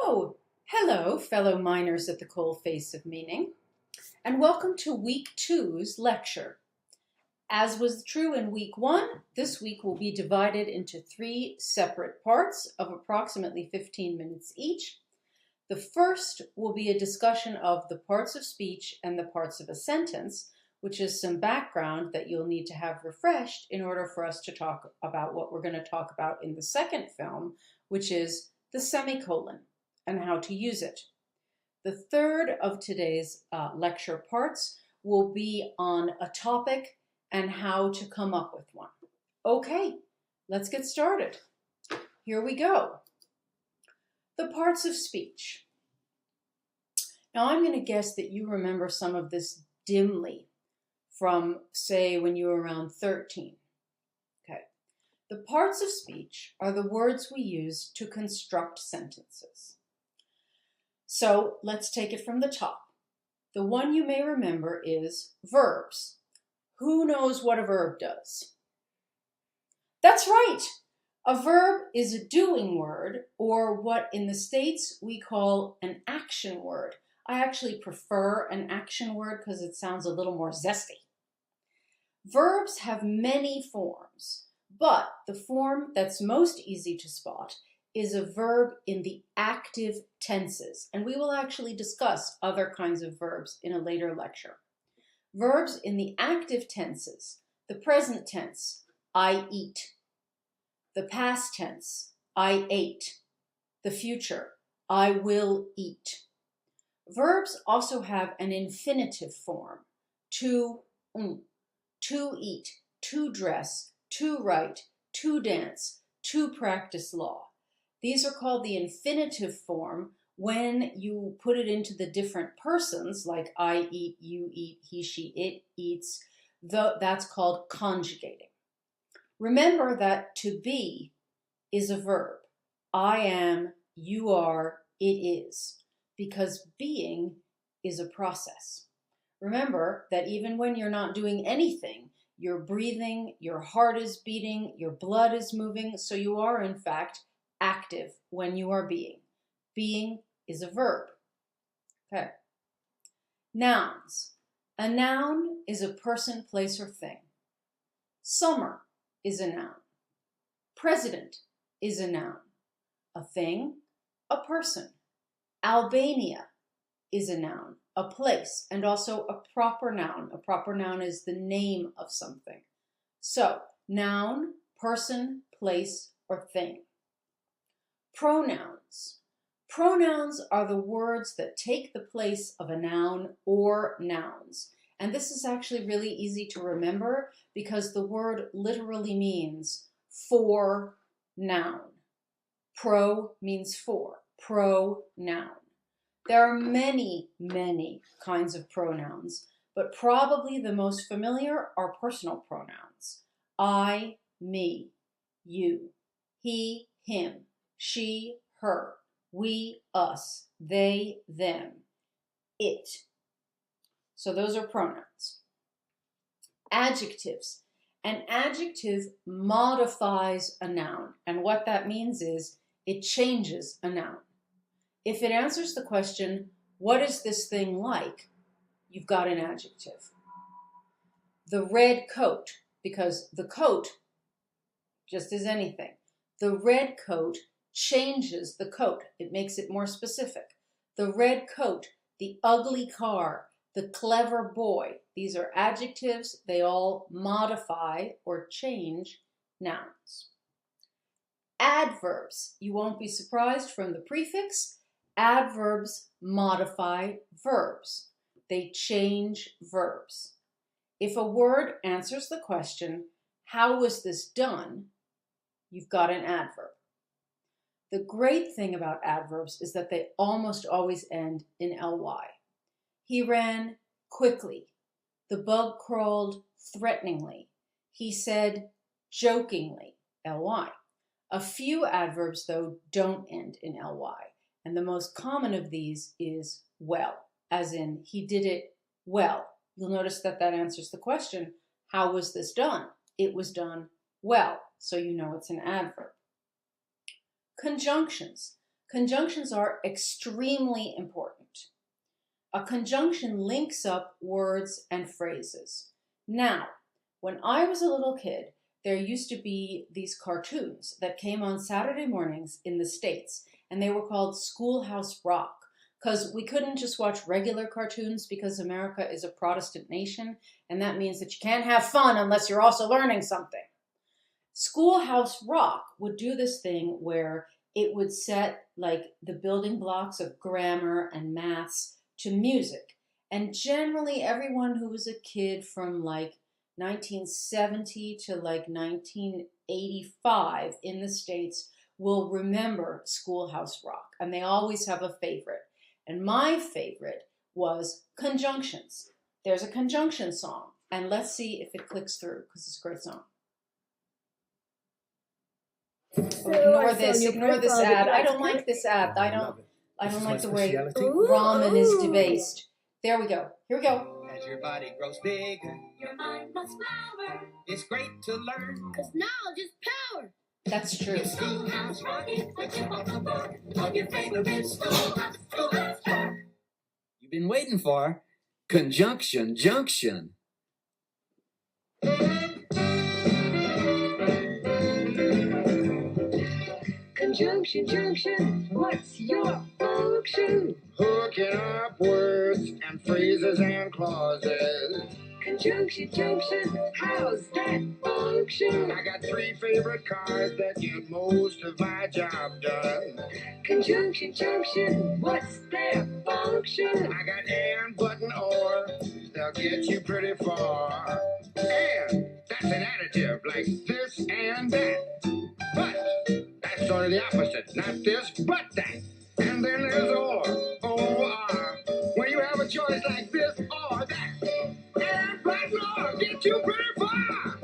Oh, hello, fellow miners at the coalface of meaning, and welcome to Week Two's lecture. As was true in Week 1, this week will be divided into 3 separate parts of approximately 15 minutes each. The first will be a discussion of the parts of speech and the parts of a sentence, which is some background that you'll need to have refreshed in order for us to talk about what we're going to talk about in the second film, which is the semicolon and how to use it. The third of today's lecture parts will be on a topic and how to come up with one. Okay, let's get started. Here we go. The parts of speech. Now I'm going to guess that you remember some of this dimly from, say, when you were around 13. Okay. The parts of speech are the words we use to construct sentences. So let's take it from the top. The one you may remember is verbs. Who knows what a verb does? That's right. A verb is a doing word, or what in the States we call an action word. I actually prefer an action word because it sounds a little more zesty. Verbs have many forms, but the form that's most easy to spot is a verb in the active tenses, and we will actually discuss other kinds of verbs in a later lecture. Verbs in the active tenses, the present tense, I eat. The past tense, I ate. The future, I will eat. Verbs also have an infinitive form, to eat, to dress, to write, to dance, to practice law. These are called the infinitive form when you put it into the different persons, like I eat, you eat, he, she, it eats. That's called conjugating. Remember that to be is a verb. I am, you are, it is, because being is a process. Remember that even when you're not doing anything, you're breathing, your heart is beating, your blood is moving, so you are in fact active when you are being. Being is a verb. Okay. Nouns. A noun is a person, place, or thing. Summer is a noun. President is a noun. A thing, a person. Albania is a noun, a place, and also a proper noun. A proper noun is the name of something. So, noun, person, place, or thing. Pronouns. Pronouns are the words that take the place of a noun or nouns. And this is actually really easy to remember because the word literally means for noun. Pro means for, pronoun. There are many, many kinds of pronouns, but probably the most familiar are personal pronouns. I, me, you, he, him, she, her, we, us, they, them, it. So those are pronouns. Adjectives. An adjective modifies a noun, and what that means is it changes a noun. If it answers the question, what is this thing like? You've got an adjective. The red coat, because the coat, just as anything, the red coat changes the coat. It makes it more specific. The red coat, the ugly car, the clever boy. These are adjectives. They all modify or change nouns. Adverbs. You won't be surprised from the prefix. Adverbs modify verbs. They change verbs. If a word answers the question, how was this done? You've got an adverb. The great thing about adverbs is that they almost always end in ly. He ran quickly. The bug crawled threateningly. He said jokingly, ly. A few adverbs, though, don't end in ly. And the most common of these is well, as in he did it well. You'll notice that that answers the question, how was this done? It was done well, so you know it's an adverb. Conjunctions. Conjunctions are extremely important. A conjunction links up words and phrases. Now, when I was a little kid, there used to be these cartoons that came on Saturday mornings in the States, and they were called Schoolhouse Rock, because we couldn't just watch regular cartoons because America is a Protestant nation, and that means that you can't have fun unless you're also learning something. Schoolhouse Rock would do this thing where it would set like the building blocks of grammar and maths to music. And generally everyone who was a kid from like 1970 to like 1985 in the States will remember Schoolhouse Rock. And they always have a favorite. And my favorite was conjunctions. There's a conjunction song. And let's see if it clicks through because it's a great song. Ignore this ad. I don't like this ad. I don't like the way ramen is debased. There we go. Here we go. As your body grows bigger, Your mind must flower, it's great to learn. 'cause knowledge is power. That's true. Schoolhouse Rock is the tip of the book of your favorite schoolhouse rock. You've been waiting for Conjunction Junction. Conjunction junction, what's your function? Hooking up words and phrases and clauses. Conjunction junction, how's that function? I got 3 favorite cars that get most of my job done. Conjunction junction, what's their function? I got and, but, and or. They'll get you pretty far. And that's an adjective like this and that. But that's sort of the opposite. Not this, but that. And then there's or. O-R. When you have a choice like this or that. And but and or get you pretty far.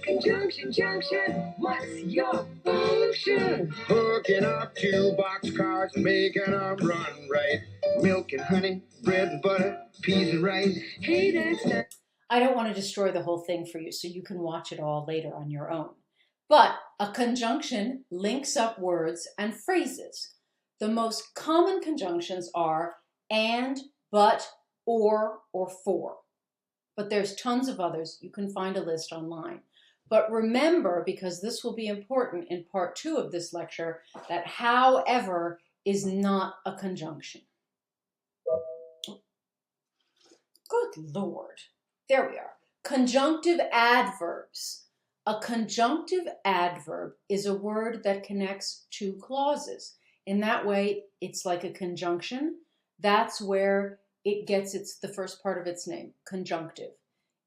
Conjunction junction, what's your function? Hooking up 2 boxcars and making them run right. Milk and honey, bread and butter, peas and rice. Hey, that's not... I don't want to destroy the whole thing for you, so you can watch it all later on your own. But a conjunction links up words and phrases. The most common conjunctions are and, but, or for. But there's tons of others. You can find a list online. But remember, because this will be important in part 2 of this lecture, that however is not a conjunction. Good Lord. There we are. Conjunctive adverbs. A conjunctive adverb is a word that connects 2 clauses. In that way, it's like a conjunction. That's where it gets the first part of its name, conjunctive.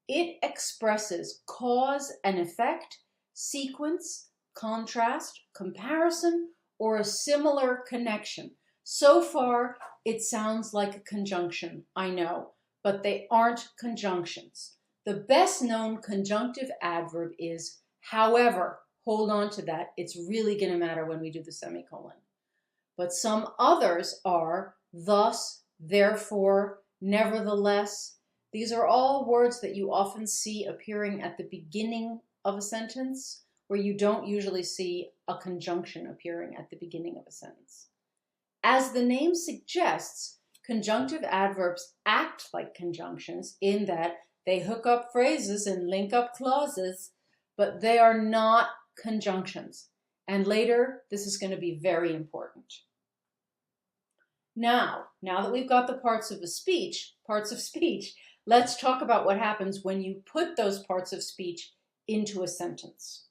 It expresses cause and effect, sequence, contrast, comparison, or a similar connection. So far, it sounds like a conjunction, I know, but they aren't conjunctions. The best known conjunctive adverb is however. Hold on to that. It's really going to matter when we do the semicolon. But some others are thus, therefore, nevertheless. These are all words that you often see appearing at the beginning of a sentence, where you don't usually see a conjunction appearing at the beginning of a sentence. As the name suggests, conjunctive adverbs act like conjunctions in that they hook up phrases and link up clauses, but they are not conjunctions. And later, this is going to be very important. Now that we've got the parts of speech, let's talk about what happens when you put those parts of speech into a sentence.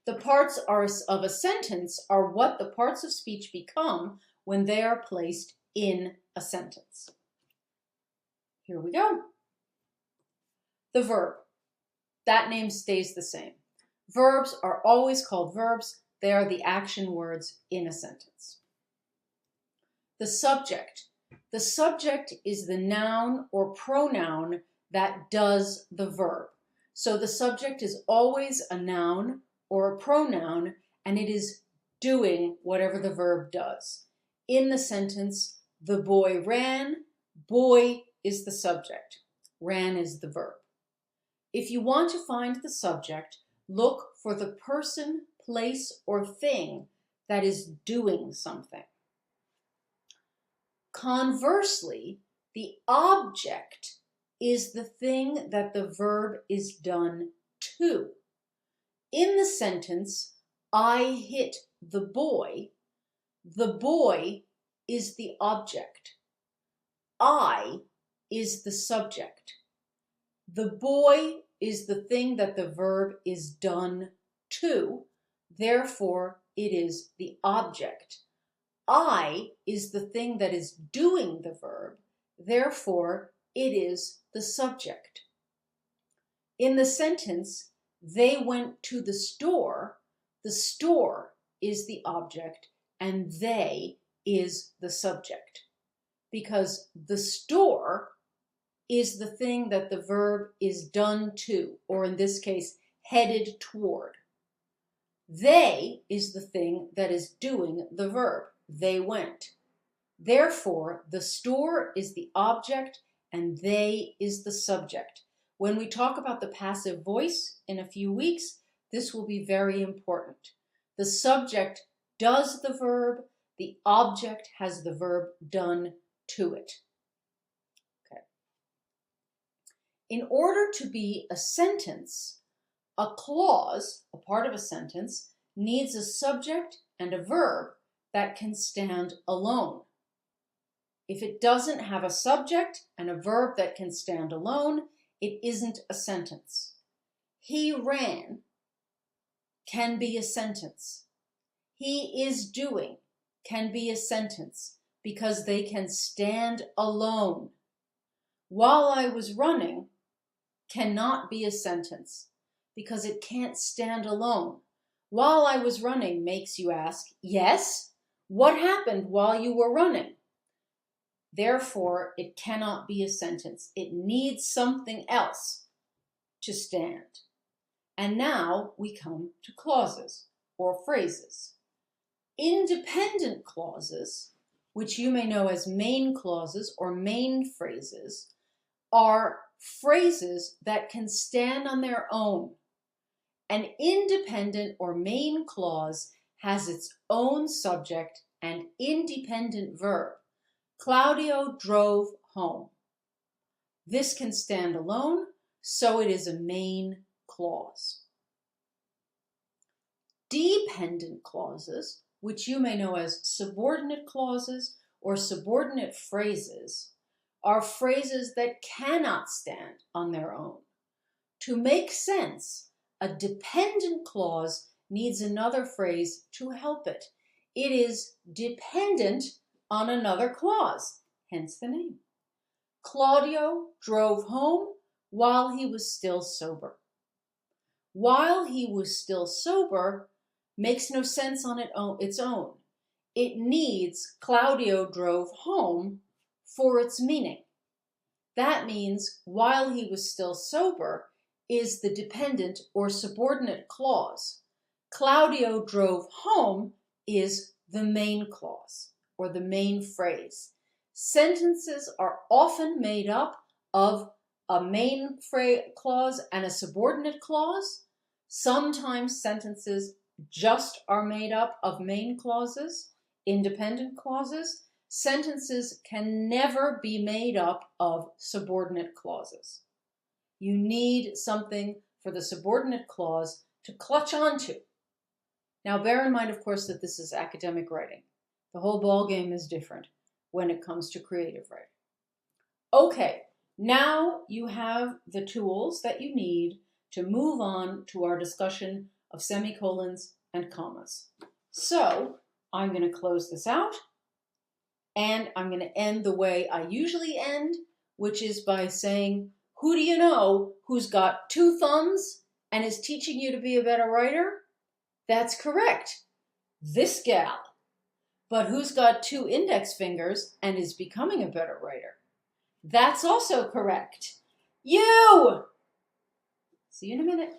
The parts of a sentence are what the parts of speech become when they are placed in a sentence. Here we go. The verb. That name stays the same. Verbs are always called verbs. They are the action words in a sentence. The subject. The subject is the noun or pronoun that does the verb. So the subject is always a noun or a pronoun, and it is doing whatever the verb does. In the sentence, the boy ran. Boy is the subject. Ran is the verb. If you want to find the subject, look for the person, place, or thing that is doing something. Conversely, the object is the thing that the verb is done to. In the sentence, I hit the boy is the object. I is the subject. The boy is the thing that the verb is done to, therefore it is the object. I is the thing that is doing the verb, therefore it is the subject. In the sentence, they went to the store is the object and they is the subject. Because the store is the thing that the verb is done to, or in this case, headed toward. They is the thing that is doing the verb. They went. Therefore, the store is the object and they is the subject. When we talk about the passive voice in a few weeks, this will be very important. The subject does the verb, the object has the verb done to it. Okay. In order to be a sentence, a clause, a part of a sentence, needs a subject and a verb that can stand alone. If it doesn't have a subject and a verb that can stand alone, it isn't a sentence. He ran can be a sentence. He is doing can be a sentence because they can stand alone. While I was running cannot be a sentence because it can't stand alone. While I was running makes you ask, yes, what happened while you were running? Therefore, it cannot be a sentence. It needs something else to stand. And now we come to clauses or phrases. Independent clauses, which you may know as main clauses or main phrases, are phrases that can stand on their own. An independent or main clause has its own subject and independent verb. Claudio drove home. This can stand alone, so it is a main clause. Dependent clauses, which you may know as subordinate clauses or subordinate phrases, are phrases that cannot stand on their own. To make sense, a dependent clause needs another phrase to help it. It is dependent on another clause, hence the name. Claudio drove home while he was still sober. While he was still sober makes no sense on its own. It needs Claudio drove home for its meaning. That means while he was still sober is the dependent or subordinate clause. Claudio drove home is the main clause or the main phrase. Sentences are often made up of a main clause and a subordinate clause. Sometimes sentences just are made up of main clauses, independent clauses. Sentences can never be made up of subordinate clauses. You need something for the subordinate clause to clutch onto. Now bear in mind, of course, that this is academic writing. The whole ball game is different when it comes to creative writing. Okay, now you have the tools that you need to move on to our discussion of semicolons and commas. So I'm going to close this out and I'm going to end the way I usually end, which is by saying, who do you know who's got 2 thumbs and is teaching you to be a better writer? That's correct, this gal. But who's got 2 index fingers and is becoming a better writer? That's also correct, you! See you in a minute.